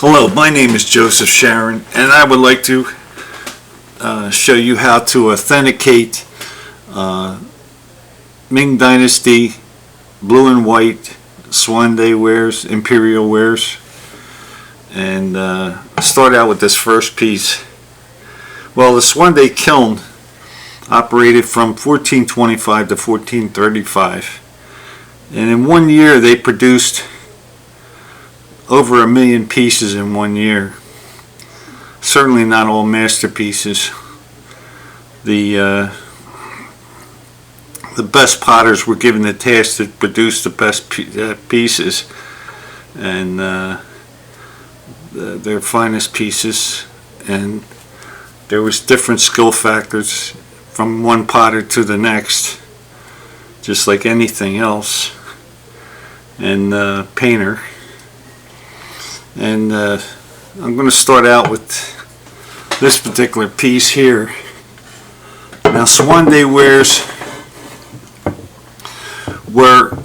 Hello, my name is Joseph Sharon, and I would like to show you how to authenticate Ming Dynasty blue and white Xuande wares, Imperial wares. And start out with this first piece. Well, the Xuande kiln operated from 1425 to 1435, and in 1 year they produced over 1 million pieces in 1 year. Certainly not all masterpieces. The best potters were given the task to produce the best pieces, and their finest pieces, and there was different skill factors from one potter to the next, just like anything else, and painter. And I'm going to start out with this particular piece here. Now, Xuande wares were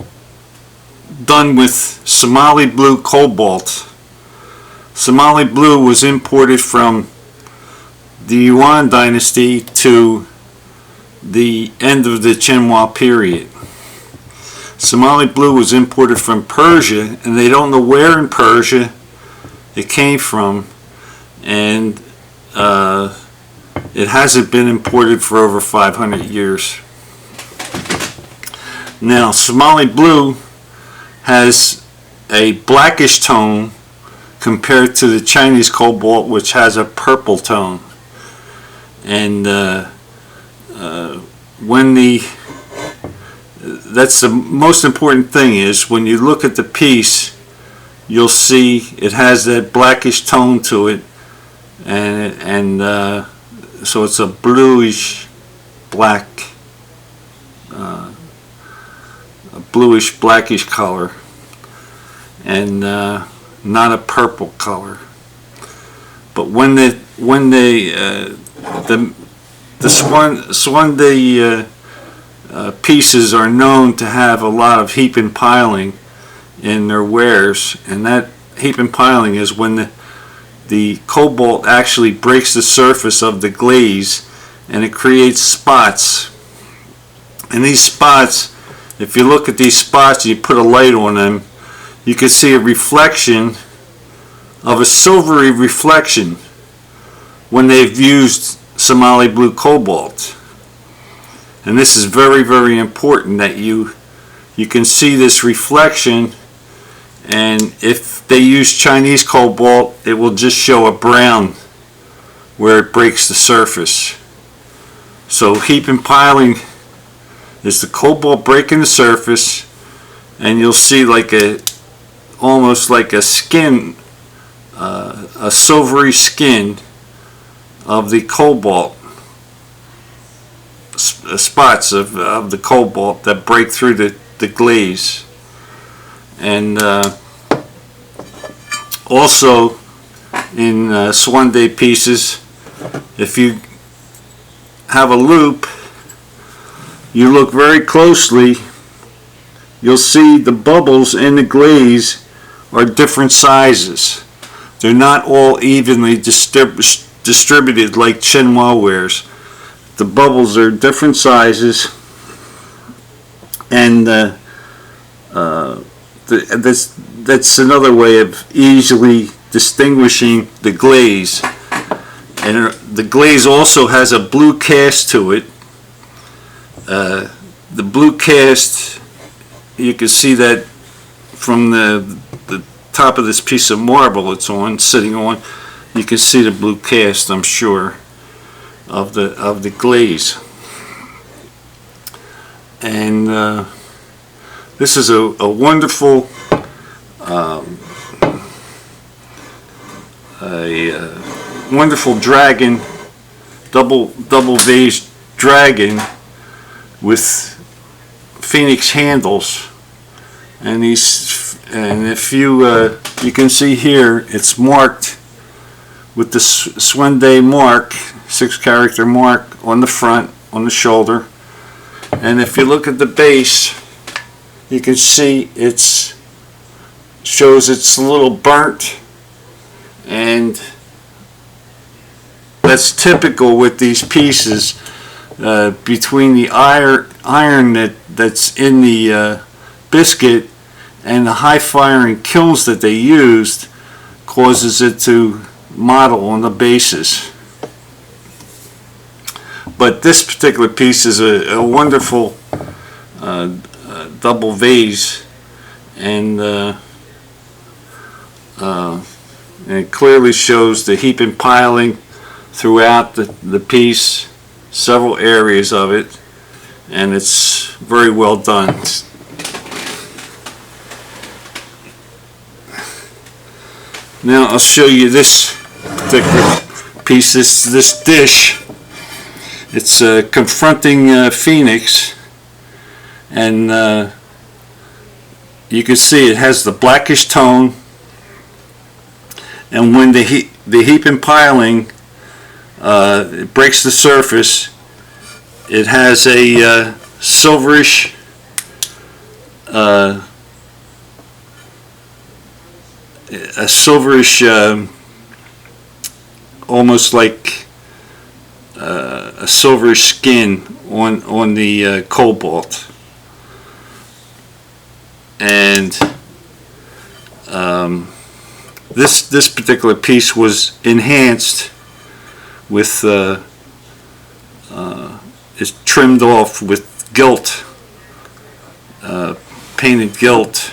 done with Somali blue cobalt. Somali blue was imported from the Yuan Dynasty to the end of the Chenhua period. Somali blue was imported from Persia, and they don't know where in Persia it came from, and it hasn't been imported for over 500 years. Now, Somali blue has a blackish tone compared to the Chinese cobalt, which has a purple tone. And that's the most important thing, is when you look at the piece, you'll see it has that blackish tone to it, and so it's a bluish black, a bluish blackish color, and not a purple color. But when the Xuande pieces are known to have a lot of heap and piling in their wares, and that heap and piling is when the cobalt actually breaks the surface of the glaze and it creates spots. And these spots, if you look at these spots and you put a light on them, you can see a reflection of a silvery reflection when they've used Somali blue cobalt. And this is very, very important that you can see this reflection. And if they use Chinese cobalt, it will just show a brown where it breaks the surface. So heap and piling is the cobalt breaking the surface, and you'll see like almost like a skin, a silvery skin of the cobalt, spots of the cobalt that break through the glaze. And also in Xuande pieces, if you have a loop, you look very closely, you'll see the bubbles in the glaze are different sizes. They're not all evenly distributed like Chenhua wares. The bubbles are different sizes, and that's another way of easily distinguishing the glaze. And the glaze also has a blue cast to it. The blue cast, you can see that from the top of this piece of marble it's sitting on. You can see the blue cast, I'm sure, of the glaze. And this is a wonderful wonderful dragon, double vase dragon with phoenix handles. And if you can see here, it's marked with the Xuande mark, 6-character mark on the front, on the shoulder. And if you look at the base, you can see shows it's a little burnt, and that's typical with these pieces. Between the iron that's in the biscuit and the high firing kilns that they used causes it to model on the bases. But this particular piece is a wonderful double vase, and it clearly shows the heap and piling throughout the piece, several areas of it, and it's very well done. Now I'll show you this particular piece, this dish. It's confronting Phoenix, and you can see it has the blackish tone, and when the heap and piling it breaks the surface, it has a silverish almost like a silverish skin on the cobalt, and this particular piece was enhanced with is trimmed off with gilt, painted gilt,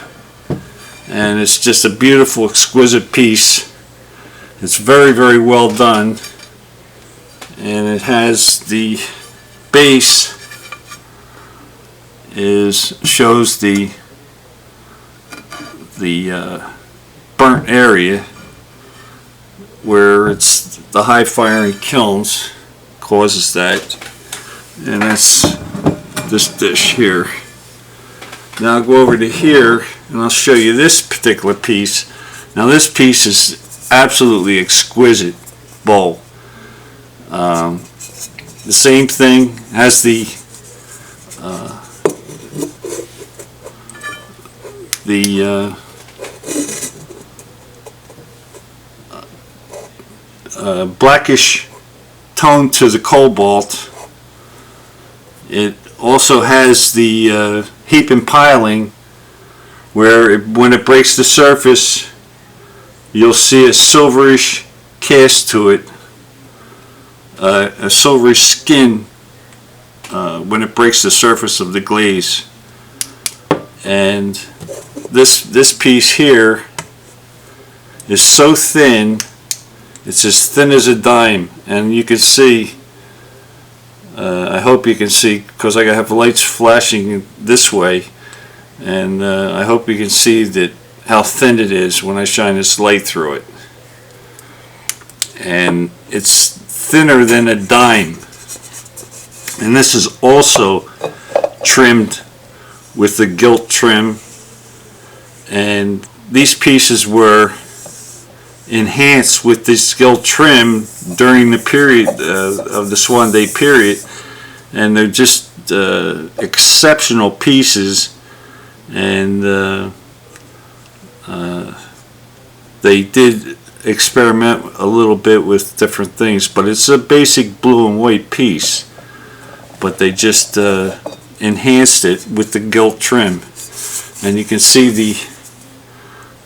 and it's just a beautiful, exquisite piece. It's very, very well done, and it has the base shows the burnt area where it's the high firing kilns causes that, and that's this dish here. Now I'll go over to here and I'll show you this particular piece. Now this piece is absolutely exquisite bowl. The same thing has the blackish tone to the cobalt. It also has the heap and piling where when it breaks the surface you'll see a silverish cast to it, a silverish skin when it breaks the surface of the glaze. And this piece here is so thin, it's as thin as a dime, and you can see, I hope you can see because I have lights flashing this way, and I hope you can see that how thin it is when I shine this light through it. And it's thinner than a dime, and this is also trimmed with the gilt trim, and these pieces were enhanced with this gilt trim during the period of the Xuande period, and they're just exceptional pieces, and they did experiment a little bit with different things, but it's a basic blue and white piece, but they just enhanced it with the gilt trim, and you can see the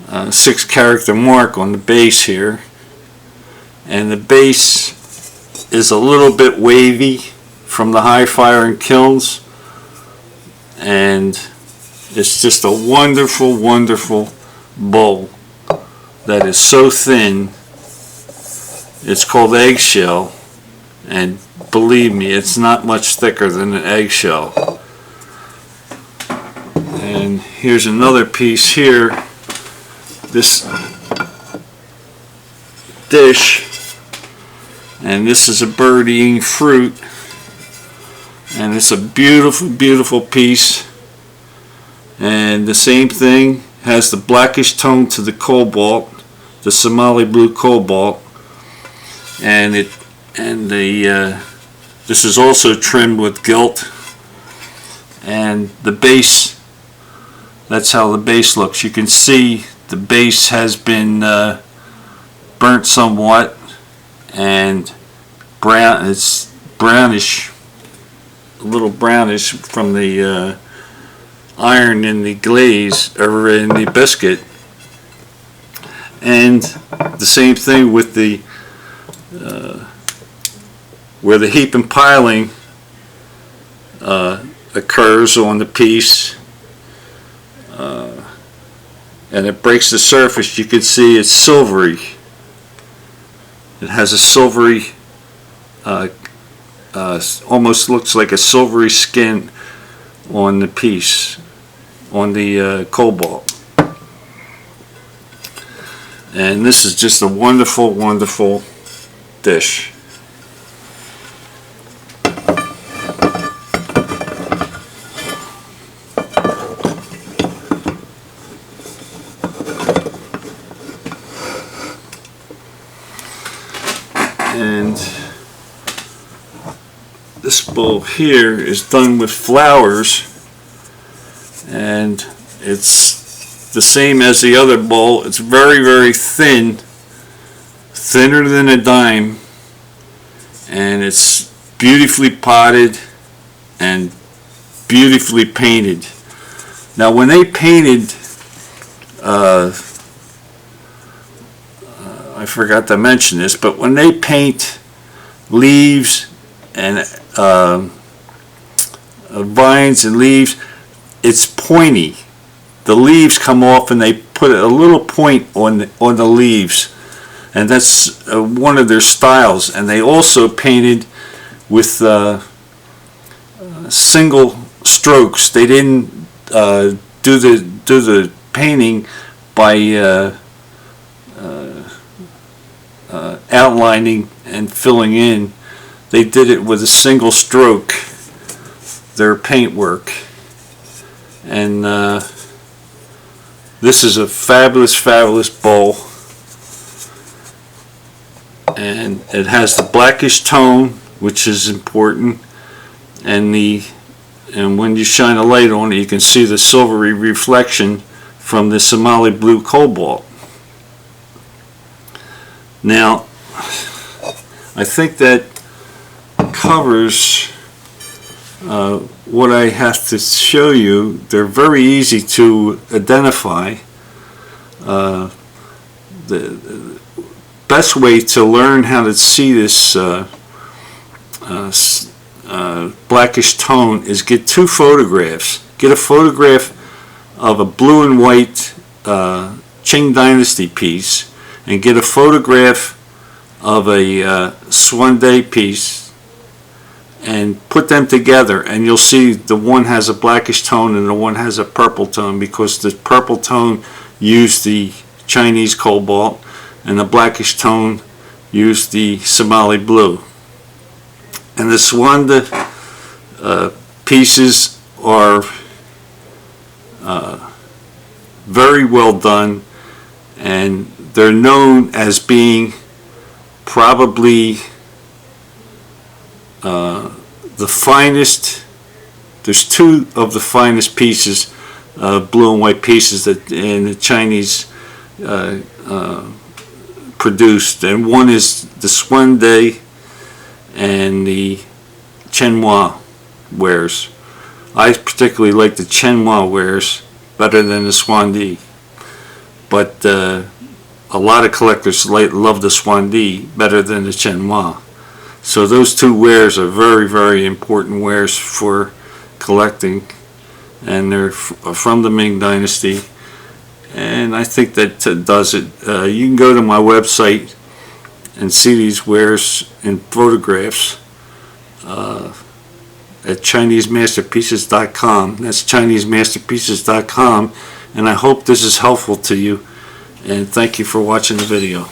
6-character mark on the base here, and the base is a little bit wavy from the high firing kilns, and it's just a wonderful, wonderful bowl that is so thin. It's called eggshell, and believe me, it's not much thicker than an eggshell. And here's another piece here, this dish, and this is a bird eating fruit, and it's a beautiful, beautiful piece, and the same thing, has the blackish tone to the cobalt, the Somali blue cobalt, and this is also trimmed with gilt, and the base, that's how the base looks. You can see the base has been burnt somewhat and brown. It's brownish, a little brownish from the iron in the glaze or in the biscuit. And the same thing with the where the heap and piling occurs on the piece, and it breaks the surface. You can see it's silvery. It has a silvery, almost looks like a silvery skin on the piece, on the cobalt. And this is just a wonderful, wonderful dish. And this bowl here is done with flowers, and it's the same as the other bowl. It's very, very thin, thinner than a dime, and it's beautifully potted and beautifully painted. Now when they painted, I forgot to mention this, but when they paint leaves and vines and leaves, it's pointy. The leaves come off and they put a little point on the leaves, and that's one of their styles. And they also painted with single strokes. They didn't do the painting by outlining and filling in. They did it with a single stroke, their paintwork. And this is a fabulous, fabulous bowl, and it has the blackish tone, which is important, and when you shine a light on it, you can see the silvery reflection from the Somali blue cobalt. Now, I think that covers what I have to show you. They're very easy to identify. The best way to learn how to see this blackish tone is get two photographs. Get a photograph of a blue and white Qing Dynasty piece, and get a photograph of a Xuande piece, and put them together, and you'll see the one has a blackish tone and the one has a purple tone, because the purple tone used the Chinese cobalt and the blackish tone used the Somali blue. And the Xuande pieces are very well done, and they're known as being probably the finest. There's two of the finest pieces, blue and white pieces, that in the Chinese produced, and one is the Xuande and the Chinois wares. I particularly like the Chinois wares better than the Xuande, but a lot of collectors love the Xuande better than the Chinois. So those two wares are very, very important wares for collecting, and they're from the Ming Dynasty, and I think that does it. You can go to my website and see these wares in photographs at ChineseMasterpieces.com. That's ChineseMasterpieces.com, and I hope this is helpful to you, and thank you for watching the video.